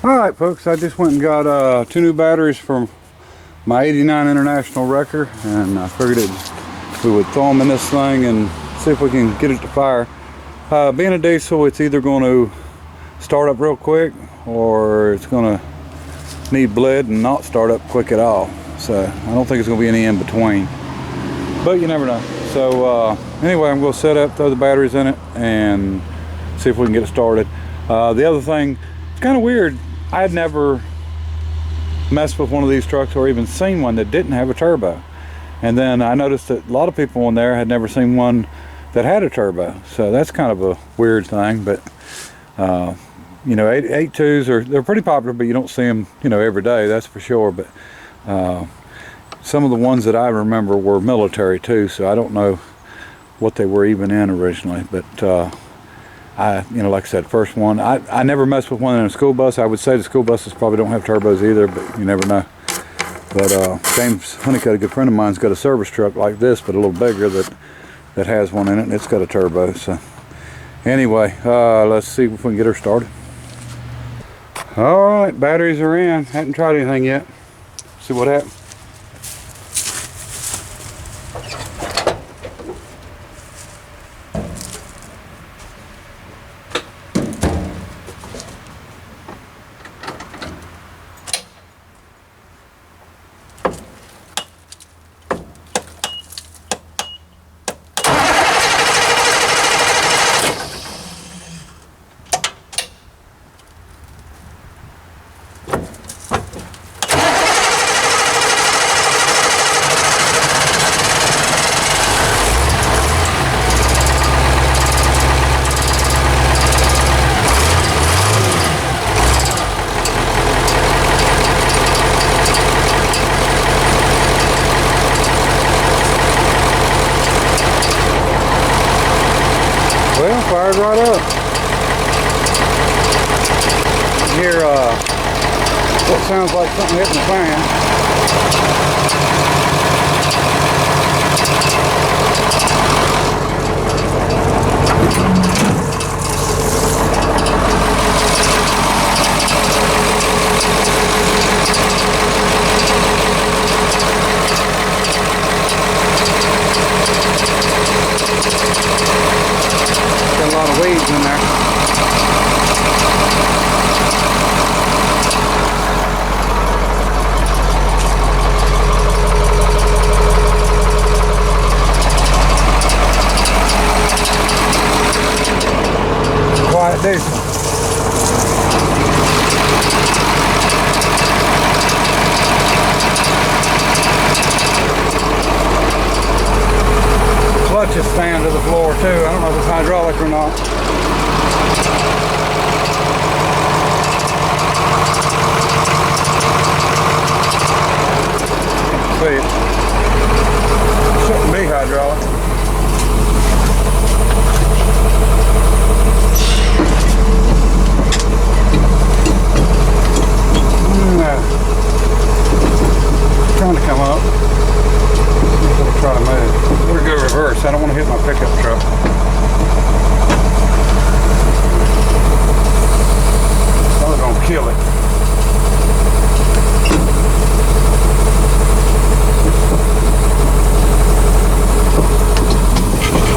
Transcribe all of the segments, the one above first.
Alright folks, I just went and got 2 new batteries from my 89 International wrecker, and I figured we would throw them in this thing and see if we can get it to fire. Being a diesel, it's either going to start up real quick or it's going to need bled and not start up quick at all. So I don't think it's going to be any in between, but you never know. So anyway, I'm going to set up, throw the batteries in it, and see if we can get it started. The other thing, it's kind of weird. I had never messed with one of these trucks or even seen one that didn't have a turbo. And then I noticed that a lot of people in there had never seen one that had a turbo. So that's kind of a weird thing. But you know, 8.2s they're pretty popular, but you don't see them, you know, every day, that's for sure. But some of the ones that I remember were military too, so I don't know what they were even in originally. But you know, like I said, first one, I never messed with one in a school bus. I would say the school buses probably don't have turbos either, but you never know. But James Honeycutt, a good friend of mine's got a service truck like this, but a little bigger, that has one in it, and it's got a turbo. So anyway, let's see if we can get her started. All right, batteries are in. Hadn't tried anything yet. See what happens. Well, fired right up. You hear what sounds like something hitting the fan. Got a lot of weeds in there. Quiet diesel. Clutch is fan to the floor too. I don't know if it's hydraulic or not. See it. Shouldn't be hydraulic. Trying to come up. I'm try to move. We're gonna go reverse. I don't want to hit my pickup truck. I'm gonna kill it.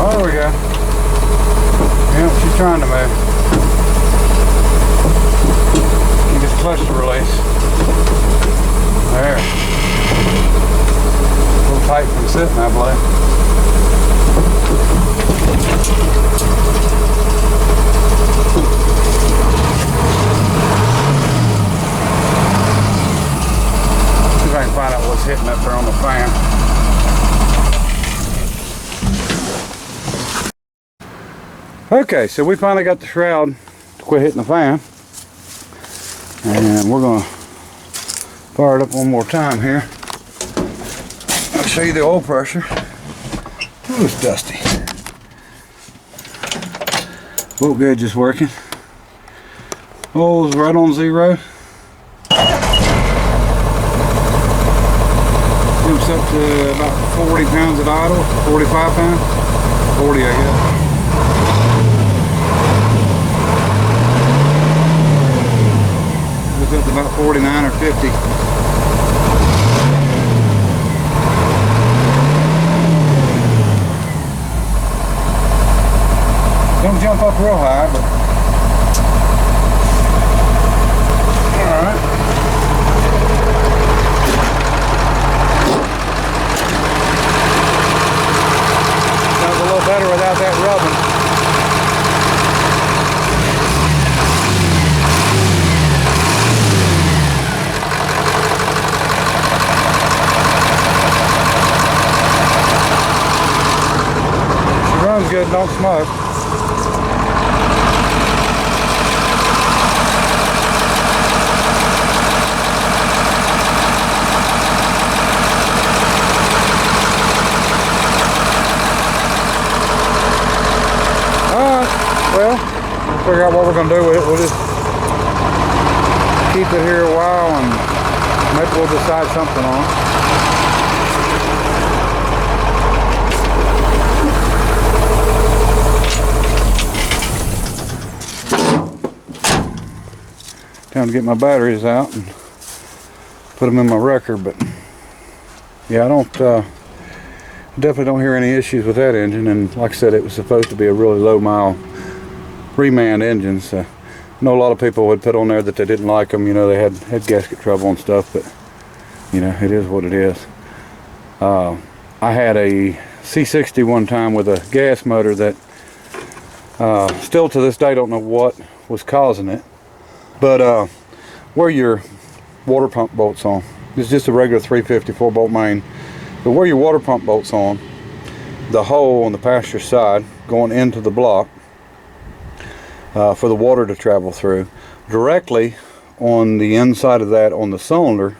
Oh, there we go. Yeah, she's trying to move. You just clutch to release. There. A little tight from sitting, I believe. See if I can find out what's hitting up there on the fan. Okay, so we finally got the shroud to quit hitting the fan. And we're going to fire it up one more time here. I'll show you the oil pressure. Oh, it's dusty. Bolt gauge is working. Oil's right on 0. Jumps up to about 40 pounds at idle, 45 pounds, 40 I guess. up to about 49 or 50. Don't jump up real high, but alright. Sounds a little better without that rubbing. She runs good, don't smoke. Well, we'll figure out what we're going to do with it. We'll just keep it here a while and maybe we'll decide something on it. Time to get my batteries out and put them in my wrecker, but yeah, I don't definitely don't hear any issues with that engine, and like I said, it was supposed to be a really low mile reman engine, so I know a lot of people would put on there that they didn't like them, you know, they had gasket trouble and stuff, but you know, it is what it is. I had a C60 one time with a gas motor that still to this day don't know what was causing it, but where your water pump bolts on, it's just a regular 350 4-bolt main, but where your water pump bolts on, the hole on the passenger side going into the block for the water to travel through, directly on the inside of that on the cylinder,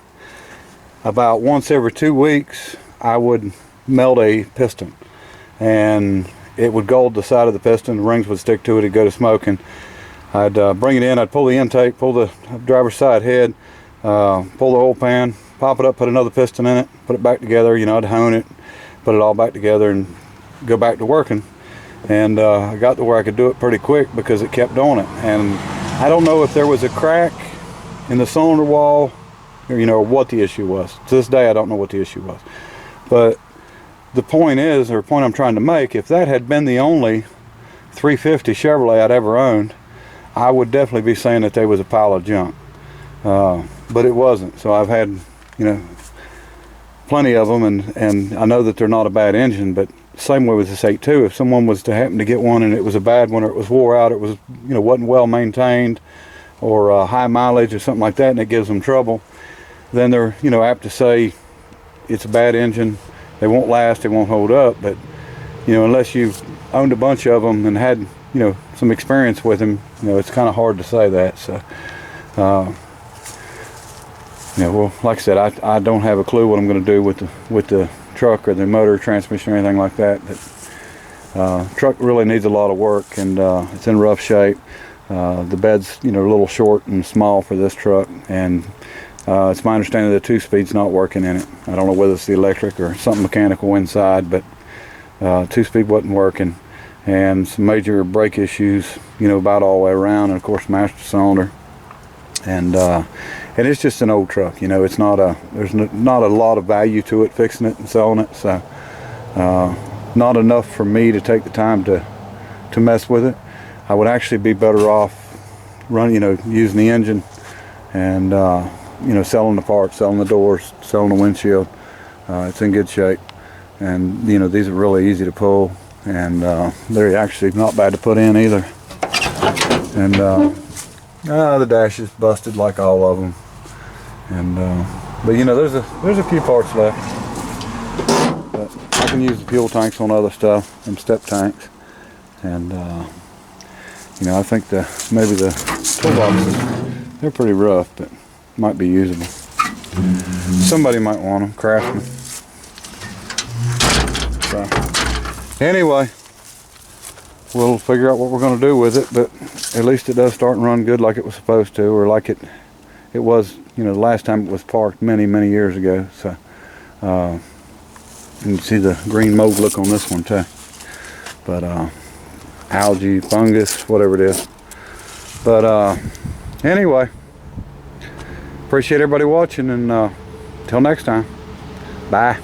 about once every 2 weeks I would melt a piston and it would gold the side of the piston, the rings would stick to it, it'd go to smoking. I'd bring it in, I'd pull the intake, pull the driver's side head, pull the oil pan, pop it up, put another piston in it, put it back together, you know, I'd hone it, put it all back together and go back to working. And I got to where I could do it pretty quick because it kept on it. And I don't know if there was a crack in the cylinder wall or, you know, what the issue was. To this day I don't know what the issue was. But the point is, or point I'm trying to make, if that had been the only 350 Chevrolet I'd ever owned, I would definitely be saying that they was a pile of junk. But it wasn't. So I've had, you know, plenty of them, and I know that they're not a bad engine, but same way with this 8.2. If someone was to happen to get one and it was a bad one, or it was wore out, it was, you know, wasn't well maintained, or high mileage or something like that, and it gives them trouble, then they're, you know, apt to say it's a bad engine, they won't last, they won't hold up. But you know, unless you've owned a bunch of them and had, you know, some experience with them, you know, it's kind of hard to say that. So you know, well, like I said, I don't have a clue what I'm going to do with the truck or the motor, transmission, or anything like that. But truck really needs a lot of work, and it's in rough shape. The bed's, you know, a little short and small for this truck, and it's my understanding that the 2-speed's not working in it. I don't know whether it's the electric or something mechanical inside, but 2-speed wasn't working, and some major brake issues, you know, about all the way around, and of course master cylinder. And it's just an old truck, you know, it's not there's not a lot of value to it, fixing it and selling it, so not enough for me to take the time to mess with it. I would actually be better off running, you know, using the engine and you know, selling the parts, selling the doors, selling the windshield. It's in good shape, and you know, these are really easy to pull, and they're actually not bad to put in either. And the dash is busted like all of them, and but you know, there's a few parts left. But I can use the fuel tanks on other stuff, them step tanks, and you know, I think maybe the toolboxes, they're pretty rough, but might be usable. Somebody might want them, craftsmen. So anyway, we'll figure out what we're going to do with it, but at least it does start and run good like it was supposed to, or like it was, you know, the last time it was parked many years ago. So you can see the green mold look on this one too, but algae, fungus, whatever it is. But anyway, appreciate everybody watching, and till next time, bye.